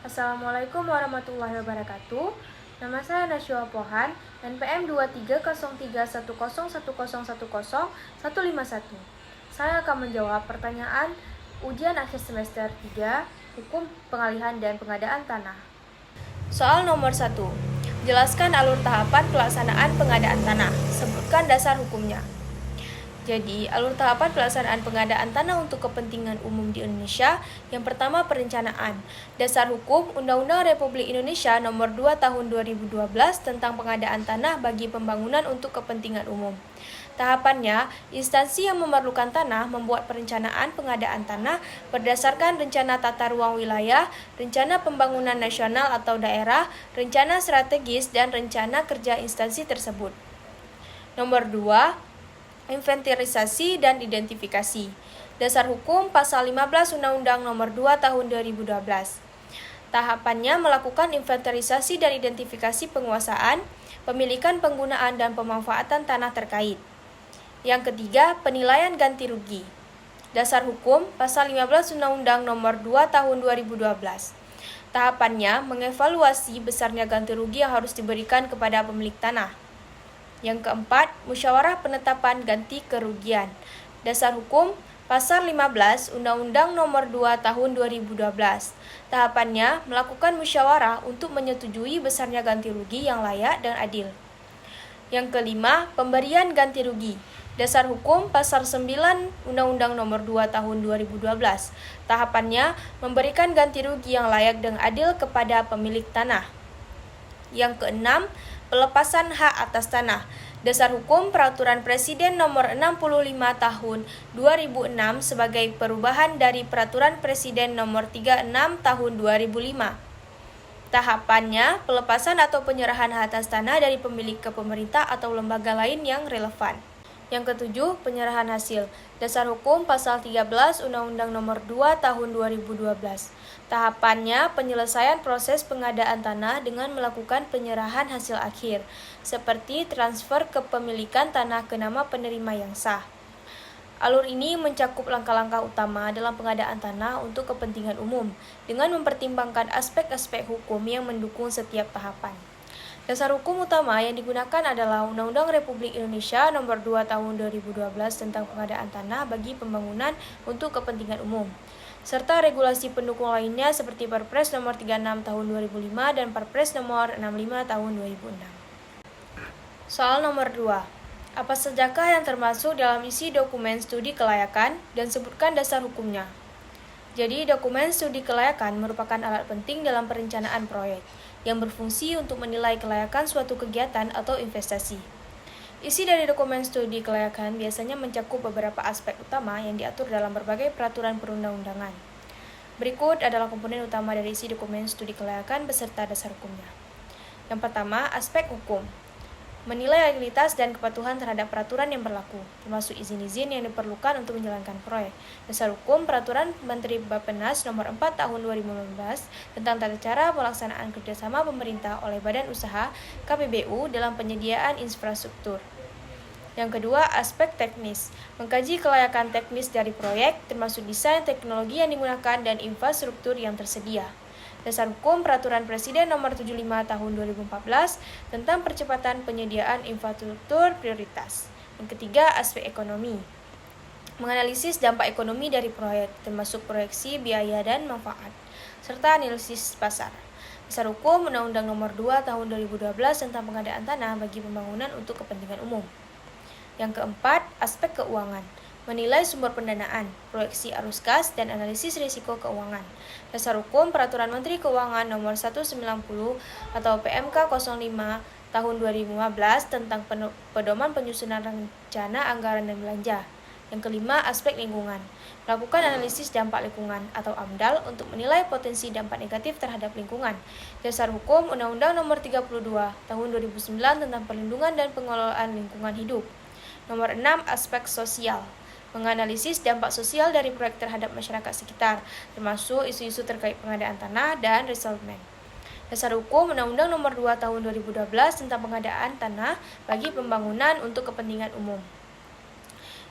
Assalamualaikum warahmatullahi wabarakatuh. Nama saya Nasyua Pohan, NPM 23030101010151. Saya akan menjawab pertanyaan ujian akhir semester 3, Hukum Pengalihan dan Pengadaan Tanah. Soal nomor 1. Jelaskan alur tahapan pelaksanaan pengadaan tanah. Sebutkan dasar hukumnya. Jadi, alur tahapan pelaksanaan pengadaan tanah untuk kepentingan umum di Indonesia. Yang pertama, perencanaan. Dasar hukum Undang-Undang Republik Indonesia Nomor 2 Tahun 2012 tentang pengadaan tanah bagi pembangunan untuk kepentingan umum. Tahapannya, instansi yang memerlukan tanah membuat perencanaan pengadaan tanah berdasarkan rencana tata ruang wilayah, rencana pembangunan nasional atau daerah, rencana strategis, dan rencana kerja instansi tersebut. Nomor 2, inventarisasi dan identifikasi. Dasar hukum pasal 15 Undang-Undang Nomor 2 Tahun 2012. Tahapannya melakukan inventarisasi dan identifikasi penguasaan, pemilikan, penggunaan, dan pemanfaatan tanah terkait. Yang ketiga, penilaian ganti rugi. Dasar hukum pasal 15 Undang-Undang Nomor 2 Tahun 2012. Tahapannya mengevaluasi besarnya ganti rugi yang harus diberikan kepada pemilik tanah. Yang keempat, musyawarah penetapan ganti kerugian. Dasar hukum pasal 15 Undang-Undang Nomor 2 Tahun 2012. Tahapannya melakukan musyawarah untuk menyetujui besarnya ganti rugi yang layak dan adil. Yang kelima, pemberian ganti rugi. Dasar hukum pasal 9 Undang-Undang Nomor 2 Tahun 2012. Tahapannya memberikan ganti rugi yang layak dan adil kepada pemilik tanah. Yang keenam, pelepasan hak atas tanah. Dasar hukum Peraturan Presiden Nomor 65 Tahun 2006 sebagai perubahan dari Peraturan Presiden Nomor 36 Tahun 2005. Tahapannya, pelepasan atau penyerahan hak atas tanah dari pemilik ke pemerintah atau lembaga lain yang relevan. Yang ketujuh, penyerahan hasil. Dasar hukum pasal 13 Undang-Undang Nomor 2 Tahun 2012. Tahapannya, penyelesaian proses pengadaan tanah dengan melakukan penyerahan hasil akhir, seperti transfer kepemilikan tanah ke nama penerima yang sah. Alur ini mencakup langkah-langkah utama dalam pengadaan tanah untuk kepentingan umum, dengan mempertimbangkan aspek-aspek hukum yang mendukung setiap tahapan. Dasar hukum utama yang digunakan adalah Undang-Undang Republik Indonesia Nomor 2 Tahun 2012 tentang pengadaan tanah bagi pembangunan untuk kepentingan umum, serta regulasi pendukung lainnya seperti Perpres Nomor 36 Tahun 2005 dan Perpres Nomor 65 Tahun 2006. Soal nomor 2. Apa sajakah yang termasuk dalam isi dokumen studi kelayakan dan sebutkan dasar hukumnya? Jadi, dokumen studi kelayakan merupakan alat penting dalam perencanaan proyek yang berfungsi untuk menilai kelayakan suatu kegiatan atau investasi. Isi dari dokumen studi kelayakan biasanya mencakup beberapa aspek utama yang diatur dalam berbagai peraturan perundang-undangan. Berikut adalah komponen utama dari isi dokumen studi kelayakan beserta dasar hukumnya. Yang pertama, aspek hukum. Menilai legalitas dan kepatuhan terhadap peraturan yang berlaku, termasuk izin-izin yang diperlukan untuk menjalankan proyek. Dasar hukum Peraturan Menteri Bappenas Nomor 4 Tahun 2015 tentang tata cara pelaksanaan kerjasama pemerintah oleh badan usaha KPBU dalam penyediaan infrastruktur. Yang kedua, aspek teknis. Mengkaji kelayakan teknis dari proyek, termasuk desain, teknologi yang digunakan, dan infrastruktur yang tersedia. Dasar hukum Peraturan Presiden Nomor 75 Tahun 2014 tentang percepatan penyediaan infrastruktur prioritas. Yang ketiga, aspek ekonomi. Menganalisis dampak ekonomi dari proyek, termasuk proyeksi biaya dan manfaat, serta analisis pasar. Dasar hukum Undang-Undang Nomor 2 Tahun 2012 tentang pengadaan tanah bagi pembangunan untuk kepentingan umum. Yang keempat, aspek keuangan. Menilai sumber pendanaan, proyeksi arus kas, dan analisis risiko keuangan. Dasar hukum Peraturan Menteri Keuangan Nomor 190 atau PMK 05 Tahun 2015 tentang pedoman penyusunan rencana anggaran dan belanja. Yang kelima, aspek lingkungan. Melakukan analisis dampak lingkungan atau AMDAL untuk menilai potensi dampak negatif terhadap lingkungan. Dasar hukum Undang-Undang Nomor 32 Tahun 2009 tentang perlindungan dan pengelolaan lingkungan hidup. Nomor 6, aspek sosial. Menganalisis dampak sosial dari proyek terhadap masyarakat sekitar, termasuk isu-isu terkait pengadaan tanah dan resettlement. Dasar hukum Undang-Undang Nomor 2 Tahun 2012 tentang pengadaan tanah bagi pembangunan untuk kepentingan umum.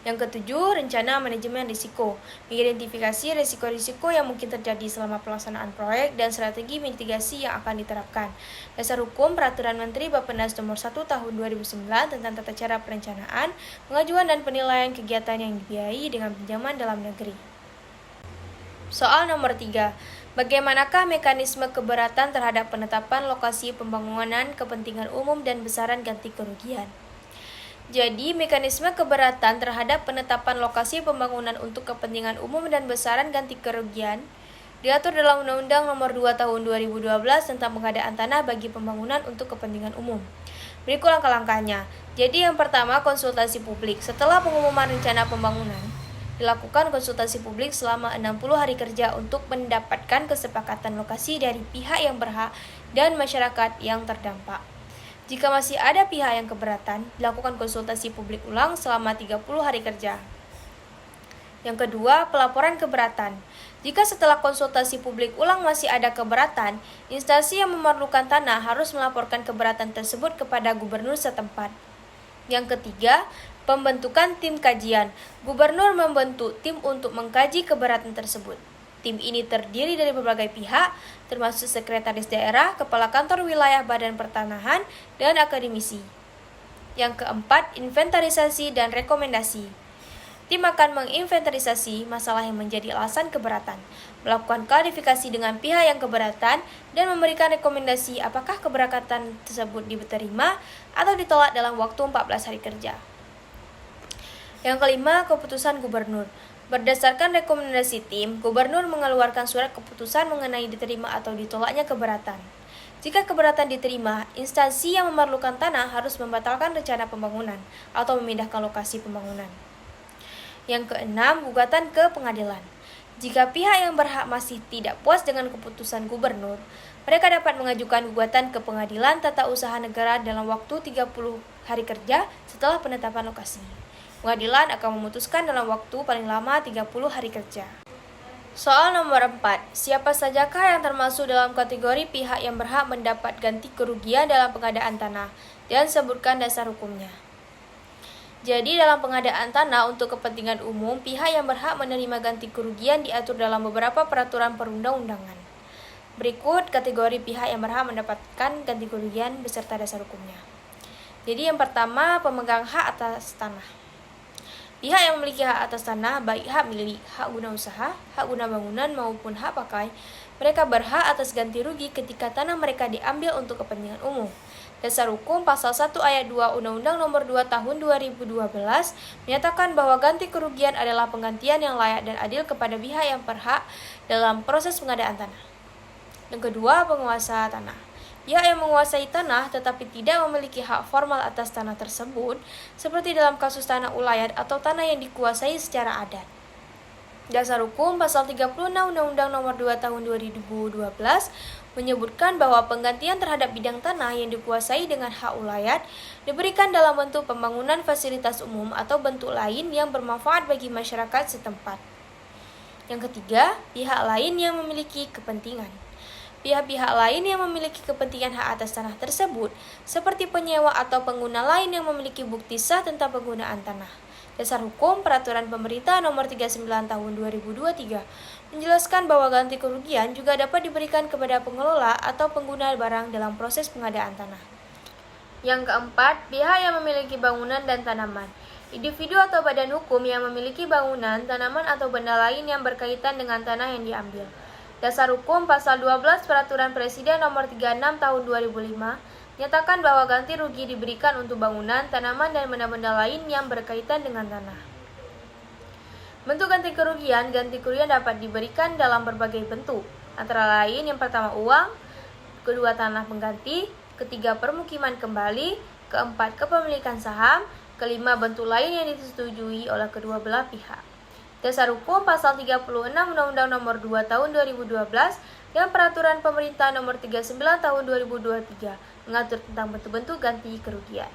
Yang ketujuh, rencana manajemen risiko. Mengidentifikasi risiko-risiko yang mungkin terjadi selama pelaksanaan proyek dan strategi mitigasi yang akan diterapkan. Dasar hukum Peraturan Menteri Bappenas Nomor 1 Tahun 2009 tentang tata cara perencanaan, pengajuan dan penilaian kegiatan yang dibiayai dengan pinjaman dalam negeri. Soal nomor 3. Bagaimanakah mekanisme keberatan terhadap penetapan lokasi pembangunan kepentingan umum dan besaran ganti kerugian? Jadi, mekanisme keberatan terhadap penetapan lokasi pembangunan untuk kepentingan umum dan besaran ganti kerugian diatur dalam Undang-Undang Nomor 2 Tahun 2012 tentang pengadaan tanah bagi pembangunan untuk kepentingan umum. Berikut langkah-langkahnya. Jadi, yang pertama, konsultasi publik. Setelah pengumuman rencana pembangunan, dilakukan konsultasi publik selama 60 hari kerja untuk mendapatkan kesepakatan lokasi dari pihak yang berhak dan masyarakat yang terdampak. Jika masih ada pihak yang keberatan, dilakukan konsultasi publik ulang selama 30 hari kerja. Yang kedua, pelaporan keberatan. Jika setelah konsultasi publik ulang masih ada keberatan, instansi yang memerlukan tanah harus melaporkan keberatan tersebut kepada gubernur setempat. Yang ketiga, pembentukan tim kajian. Gubernur membentuk tim untuk mengkaji keberatan tersebut. Tim ini terdiri dari berbagai pihak, termasuk sekretaris daerah, kepala kantor wilayah Badan Pertanahan, dan akademisi. Yang keempat, inventarisasi dan rekomendasi. Tim akan menginventarisasi masalah yang menjadi alasan keberatan, melakukan klarifikasi dengan pihak yang keberatan, dan memberikan rekomendasi apakah keberatan tersebut diterima atau ditolak dalam waktu 14 hari kerja. Yang kelima, keputusan gubernur. Berdasarkan rekomendasi tim, gubernur mengeluarkan surat keputusan mengenai diterima atau ditolaknya keberatan. Jika keberatan diterima, instansi yang memerlukan tanah harus membatalkan rencana pembangunan atau memindahkan lokasi pembangunan. Yang keenam, gugatan ke pengadilan. Jika pihak yang berhak masih tidak puas dengan keputusan gubernur, mereka dapat mengajukan gugatan ke pengadilan tata usaha negara dalam waktu 30 hari kerja setelah penetapan lokasi. Pengadilan akan memutuskan dalam waktu paling lama 30 hari kerja. Soal nomor 4. Siapa sajakah yang termasuk dalam kategori pihak yang berhak mendapat ganti kerugian dalam pengadaan tanah? Dan sebutkan dasar hukumnya. Jadi, dalam pengadaan tanah untuk kepentingan umum, pihak yang berhak menerima ganti kerugian diatur dalam beberapa peraturan perundang-undangan. Berikut kategori pihak yang berhak mendapatkan ganti kerugian beserta dasar hukumnya. Jadi, yang pertama, pemegang hak atas tanah. Pihak yang memiliki hak atas tanah, baik hak milik, hak guna usaha, hak guna bangunan, maupun hak pakai, mereka berhak atas ganti rugi ketika tanah mereka diambil untuk kepentingan umum. Dasar hukum Pasal 1 Ayat 2 Undang-Undang Nomor 2 Tahun 2012 menyatakan bahwa ganti kerugian adalah penggantian yang layak dan adil kepada pihak yang berhak dalam proses pengadaan tanah. Yang kedua, penguasa tanah. Pihak yang menguasai tanah tetapi tidak memiliki hak formal atas tanah tersebut, seperti dalam kasus tanah ulayat atau tanah yang dikuasai secara adat. Dasar hukum Pasal 36 Undang-Undang Nomor 2 Tahun 2012 menyebutkan bahwa penggantian terhadap bidang tanah yang dikuasai dengan hak ulayat diberikan dalam bentuk pembangunan fasilitas umum atau bentuk lain yang bermanfaat bagi masyarakat setempat. Yang ketiga, pihak lain yang memiliki kepentingan. Pihak-pihak lain yang memiliki kepentingan hak atas tanah tersebut, seperti penyewa atau pengguna lain yang memiliki bukti sah tentang penggunaan tanah. Dasar hukum Peraturan Pemerintah Nomor 39 Tahun 2023 menjelaskan bahwa ganti kerugian juga dapat diberikan kepada pengelola atau pengguna barang dalam proses pengadaan tanah. Yang keempat, pihak yang memiliki bangunan dan tanaman. Individu atau badan hukum yang memiliki bangunan, tanaman, atau benda lain yang berkaitan dengan tanah yang diambil. Dasar hukum Pasal 12 Peraturan Presiden Nomor 36 Tahun 2005 menyatakan bahwa ganti rugi diberikan untuk bangunan, tanaman, dan benda-benda lain yang berkaitan dengan tanah. Bentuk ganti kerugian dapat diberikan dalam berbagai bentuk, antara lain yang pertama uang, kedua tanah pengganti, ketiga permukiman kembali, keempat kepemilikan saham, kelima bentuk lain yang disetujui oleh kedua belah pihak. Dasar hukum Pasal 36 Undang-Undang Nomor 2 Tahun 2012 dan Peraturan Pemerintah Nomor 39 Tahun 2023 mengatur tentang bentuk-bentuk ganti kerugian.